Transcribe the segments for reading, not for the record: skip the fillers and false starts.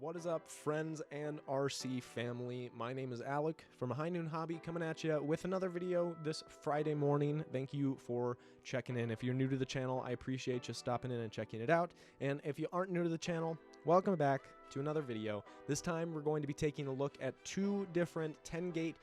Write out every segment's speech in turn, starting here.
What is up, friends and RC family? My name is Alec from High Noon Hobby, coming at you with another video this Friday morning. Thank you for checking in. If you're new to the channel, I appreciate you stopping in and checking it out. And if you aren't new to the channel, welcome back to another video. This time we're going to be taking a look at two different 10-gate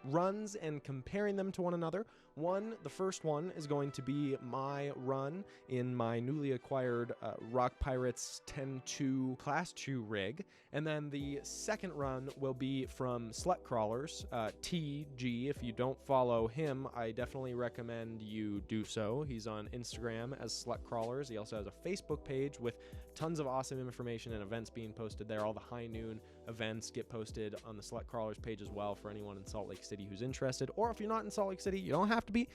runs and comparing them to one another. The first one is going to be my run in my newly acquired Rock Pirates 10-2 Class 2 rig, and then the second run will be from Slut Crawlers, TG. If you don't follow him, I definitely recommend you do so. He's on Instagram as Slut Crawlers. He also has a Facebook page with tons of awesome information and events being posted there. All the High Noon events get posted on the Slut Crawlers page as well for anyone in Salt Lake City who's interested, or if you're not in Salt Lake City, you don't have to be.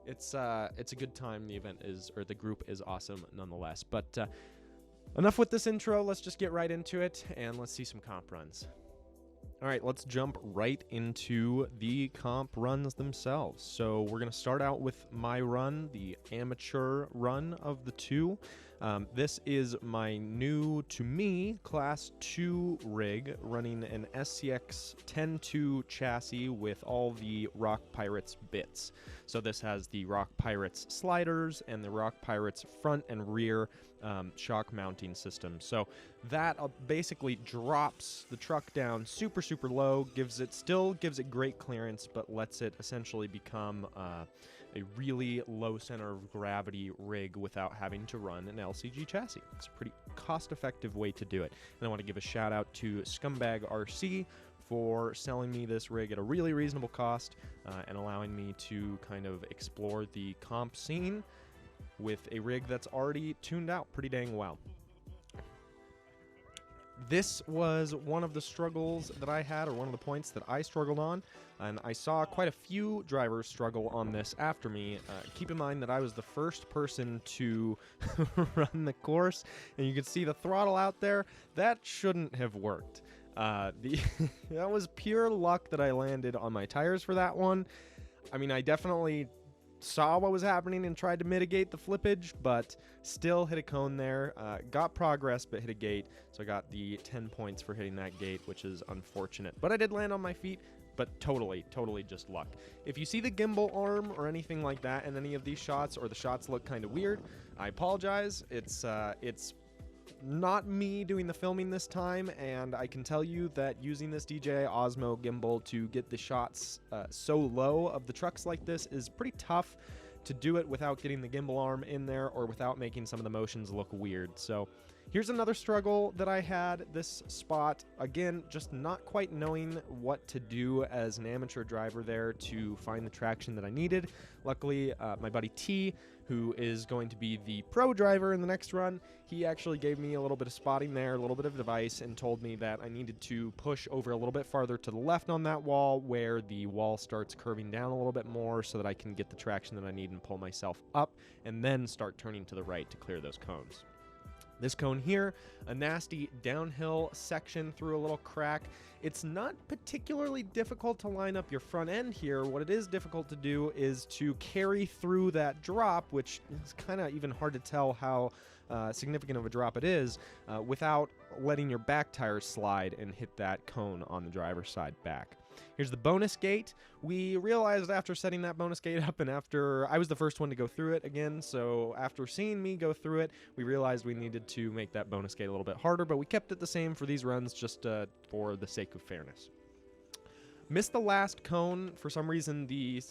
It's a good time. The event is, or the group is awesome nonetheless. But enough with this intro. Let's just get right into it and let's see some comp runs. All right, let's jump right into the comp runs themselves. So we're going to start out with my run, the amateur run of the two. This is my new, to me, Class 2 rig running an SCX 10-2 chassis with all the Rock Pirates bits. So this has the Rock Pirates sliders and the Rock Pirates front and rear shock mounting system. So that basically drops the truck down super low, still gives it great clearance, but lets it essentially become a really low center of gravity rig without having to run an LCG chassis. It's a pretty cost-effective way to do it. And I want to give a shout out to Scumbag RC for selling me this rig at a really reasonable cost and allowing me to kind of explore the comp scene with a rig that's already tuned out pretty dang well. This was one of the struggles that I had, or one of the points that I struggled on, and I saw quite a few drivers struggle on this after me. Keep in mind that I was the first person to run the course, and you can see the throttle out there. That shouldn't have worked. That was pure luck that I landed on my tires for that one. I mean, I definitely saw what was happening and tried to mitigate the flippage, but still hit a cone there. Got progress, but hit a gate, so I got the 10 points for hitting that gate, which is unfortunate. But I did land on my feet, but totally just luck. If you see the gimbal arm or anything like that in any of these shots, or the shots look kind of weird, I apologize. It's not me doing the filming this time, and I can tell you that using this DJI Osmo gimbal to get the shots so low of the trucks like this is pretty tough to do it without getting the gimbal arm in there or without making some of the motions look weird. So here's another struggle that I had this spot. Again, just not quite knowing what to do as an amateur driver there to find the traction that I needed. Luckily, my buddy T, who is going to be the pro driver in the next run, he actually gave me a little bit of spotting there, a little bit of advice, and told me that I needed to push over a little bit farther to the left on that wall, where the wall starts curving down a little bit more so that I can get the traction that I need and pull myself up, and then start turning to the right to clear those cones. This cone here, a nasty downhill section through a little crack. It's not particularly difficult to line up your front end here. What it is difficult to do is to carry through that drop, which is kind of even hard to tell how significant of a drop it is, without letting your back tires slide and hit that cone on the driver's side back. Here's the bonus gate. We realized after setting that bonus gate up, and after I was the first one to go through it again, so after seeing me go through it, we realized we needed to make that bonus gate a little bit harder, but we kept it the same for these runs just for the sake of fairness. Missed the last cone. For some reason, the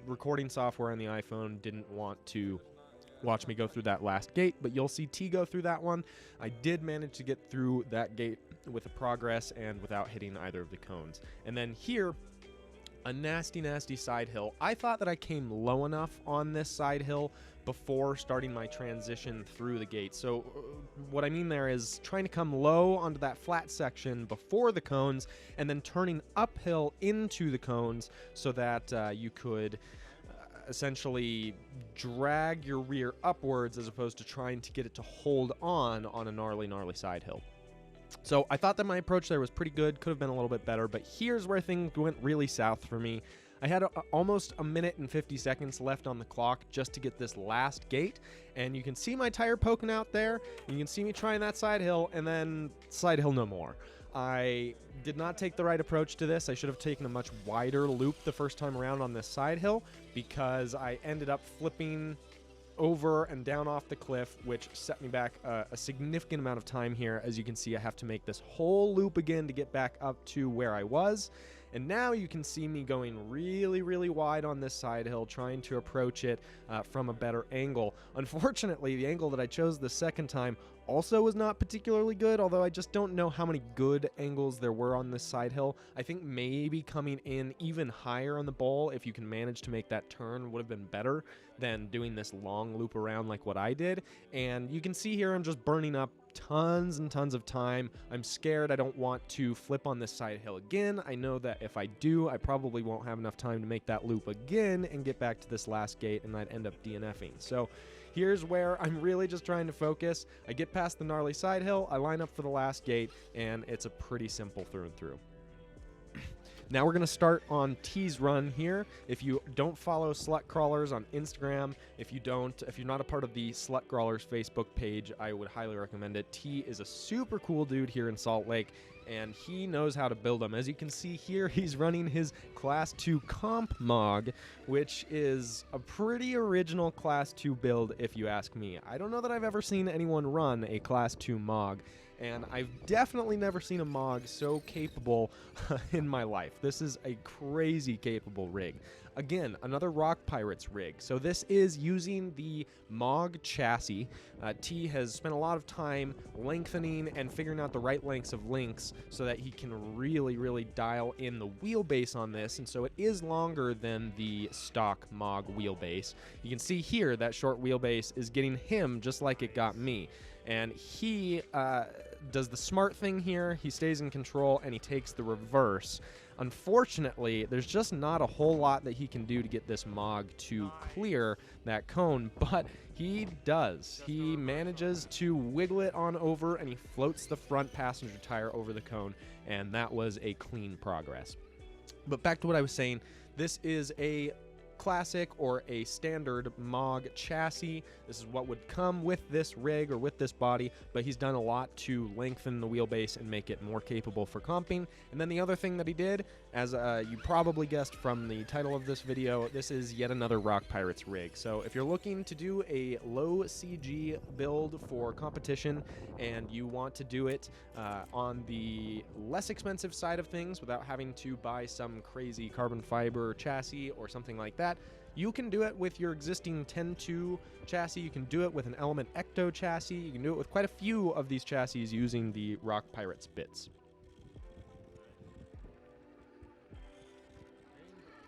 recording software on the iPhone didn't want to watch me go through that last gate, but you'll see T go through that one. I did manage to get through that gate with a progress and without hitting either of the cones. And then here, a nasty side hill. I thought that I came low enough on this side hill before starting my transition through the gate. So what I mean there is trying to come low onto that flat section before the cones and then turning uphill into the cones so that you could essentially drag your rear upwards as opposed to trying to get it to hold on a gnarly side hill. So I thought that my approach there was pretty good, could have been a little bit better, but here's where things went really south for me. I had almost a minute and 50 seconds left on the clock just to get this last gate, and you can see my tire poking out there. You can see me trying that side hill, and then side hill no more. I did not take the right approach to this. I should have taken a much wider loop the first time around on this side hill, because I ended up flipping over and down off the cliff, which set me back a significant amount of time here. As you can see, I have to make this whole loop again to get back up to where I was. And now you can see me going really, really wide on this side hill, trying to approach it from a better angle. Unfortunately, the angle that I chose the second time also was not particularly good, although I just don't know how many good angles there were on this side hill. I think maybe coming in even higher on the bowl, if you can manage to make that turn, would have been better than doing this long loop around like what I did. And you can see here I'm just burning up tons and tons of time. I'm scared. I don't want to flip on this side hill again. I know that if I do, I probably won't have enough time to make that loop again and get back to this last gate, and I'd end up DNFing. So here's where I'm really just trying to focus. I get past the gnarly side hill, I line up for the last gate, and it's a pretty simple through and through. Now we're going to start on T's run here. If you don't follow Slut Crawlers on Instagram, if you're not a part of the Slut Crawlers Facebook page, I would highly recommend it. T is a super cool dude here in Salt Lake, and he knows how to build them. As you can see here, he's running his Class 2 CompMOG, which is a pretty original Class 2 build, if you ask me. I don't know that I've ever seen anyone run a Class 2 MOG, and I've definitely never seen a MOG so capable in my life. This is a crazy capable rig. Again, another Rock Pirates rig. So this is using the MOG chassis. T has spent a lot of time lengthening and figuring out the right lengths of links so that he can really, really dial in the wheelbase on this, and so it is longer than the stock MOG wheelbase. You can see here that short wheelbase is getting him just like it got me. And he does the smart thing here. He stays in control, and he takes the reverse. Unfortunately, there's just not a whole lot that he can do to get this MOG to clear that cone, but he does. He manages to wiggle it on over, and he floats the front passenger tire over the cone, and that was a clean progress. But back to what I was saying, this is a classic or a standard MOG chassis. This is what would come with this rig or with this body, but he's done a lot to lengthen the wheelbase and make it more capable for comping. And then the other thing that he did, as you probably guessed from the title of this video, this is yet another Rock Pirates rig. So if you're looking to do a low CG build for competition and you want to do it on the less expensive side of things without having to buy some crazy carbon fiber chassis or something like that, you can do it with your existing 10.2 chassis. You can do it with an Element Ecto chassis. You can do it with quite a few of these chassis using the Rock Pirates bits.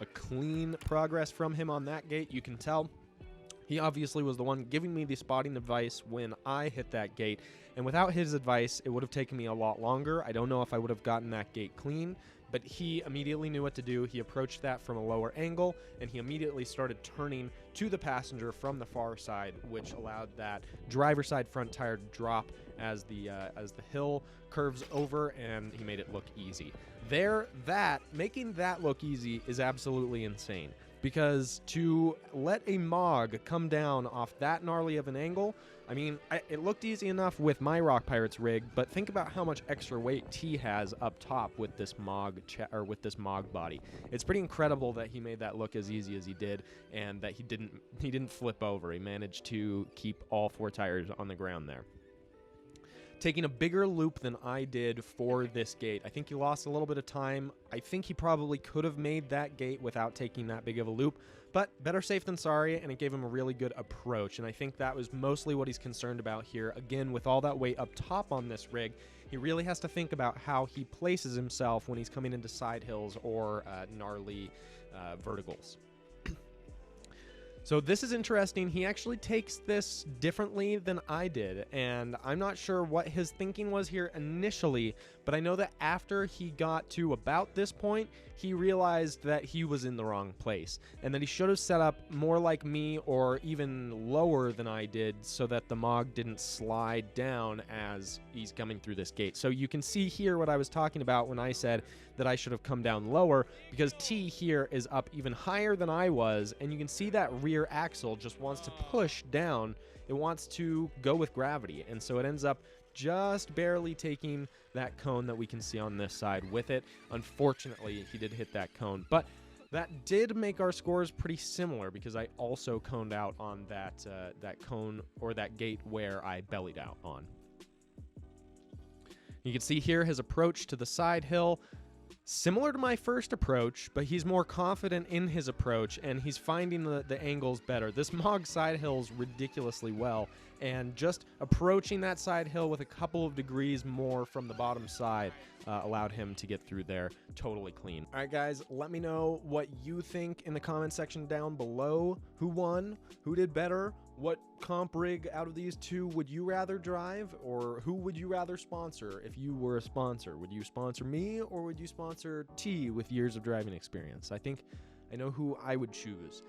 A clean progress from him on that gate, you can tell. He obviously was the one giving me the spotting advice when I hit that gate, and without his advice, it would have taken me a lot longer. I don't know if I would have gotten that gate clean, but he immediately knew what to do. He approached that from a lower angle, and he immediately started turning to the passenger from the far side, which allowed that driver's side front tire to drop as the hill curves over, and he made it look easy. Making that look easy is absolutely insane, because to let a MOG come down off that gnarly of an angle, I mean, it looked easy enough with my Rock Pirates rig, but think about how much extra weight T has up top with this MOG body. It's pretty incredible that he made that look as easy as he did, and that he didn't flip over. He managed to keep all four tires on the ground there. Taking a bigger loop than I did for this gate. I think he lost a little bit of time. I think he probably could have made that gate without taking that big of a loop, but better safe than sorry, and it gave him a really good approach, and I think that was mostly what he's concerned about here. Again, with all that weight up top on this rig, he really has to think about how he places himself when he's coming into side hills or gnarly verticals. So this is interesting. He actually takes this differently than I did, and I'm not sure what his thinking was here initially, but I know that after he got to about this point, he realized that he was in the wrong place, and that he should have set up more like me or even lower than I did so that the MOG didn't slide down as he's coming through this gate. So you can see here what I was talking about when I said that I should have come down lower, because T here is up even higher than I was, and you can see that rear axle just wants to push down. It wants to go with gravity, and so it ends up just barely taking that cone that we can see on this side with it. Unfortunately, he did hit that cone, but that did make our scores pretty similar, because I also coned out on that that cone or that gate where I bellied out on. You can see here his approach to the side hill. Similar to my first approach, but he's more confident in his approach, and he's finding the angles better. This MOG side hills ridiculously well, and just approaching that side hill with a couple of degrees more from the bottom side allowed him to get through there totally clean. All right, guys, let me know what you think in the comment section down below. Who won? Who did better? What comp rig out of these two would you rather drive, or who would you rather sponsor if you were a sponsor? Would you sponsor me, or would you sponsor T with years of driving experience? I think I know who I would choose.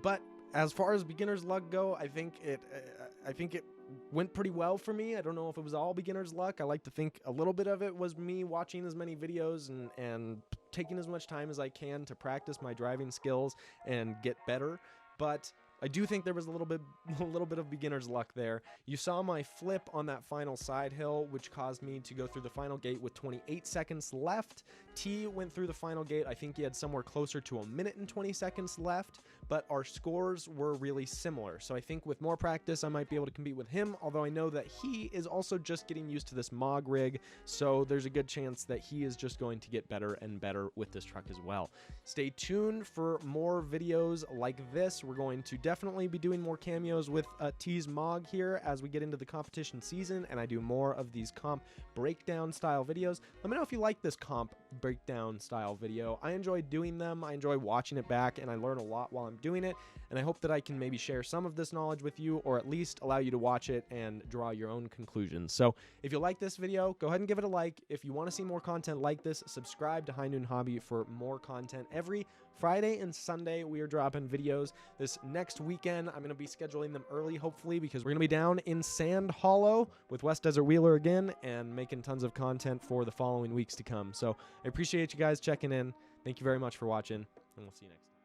But as far as beginner's luck go, I think it went pretty well for me. I don't know if it was all beginner's luck. I like to think a little bit of it was me watching as many videos and taking as much time as I can to practice my driving skills and get better. But I do think there was a little bit of beginner's luck there. You saw my flip on that final side hill, which caused me to go through the final gate with 28 seconds left. T went through the final gate. I think he had somewhere closer to 1 minute and 20 seconds left, but our scores were really similar. So I think with more practice, I might be able to compete with him, although I know that he is also just getting used to this MOG rig, so there's a good chance that he is just going to get better and better with this truck as well. Stay tuned for more videos like this. We're going to definitely be doing more cameos with T's MOG here as we get into the competition season, and I do more of these comp breakdown style videos. Let me know if you like this comp breakdown style video. I enjoy doing them. I enjoy watching it back, and I learn a lot while I'm doing it, and I hope that I can maybe share some of this knowledge with you, or at least allow you to watch it and draw your own conclusions. So if you like this video, go ahead and give it a like. If you want to see more content like this, subscribe to High Noon Hobby for more content. Every Friday and Sunday we are dropping videos. This next weekend I'm going to be scheduling them early, hopefully, because we're going to be down in Sand Hollow with West Desert Wheeler again and making tons of content for the following weeks to come. So I appreciate you guys checking in. Thank you very much for watching, and we'll see you next time.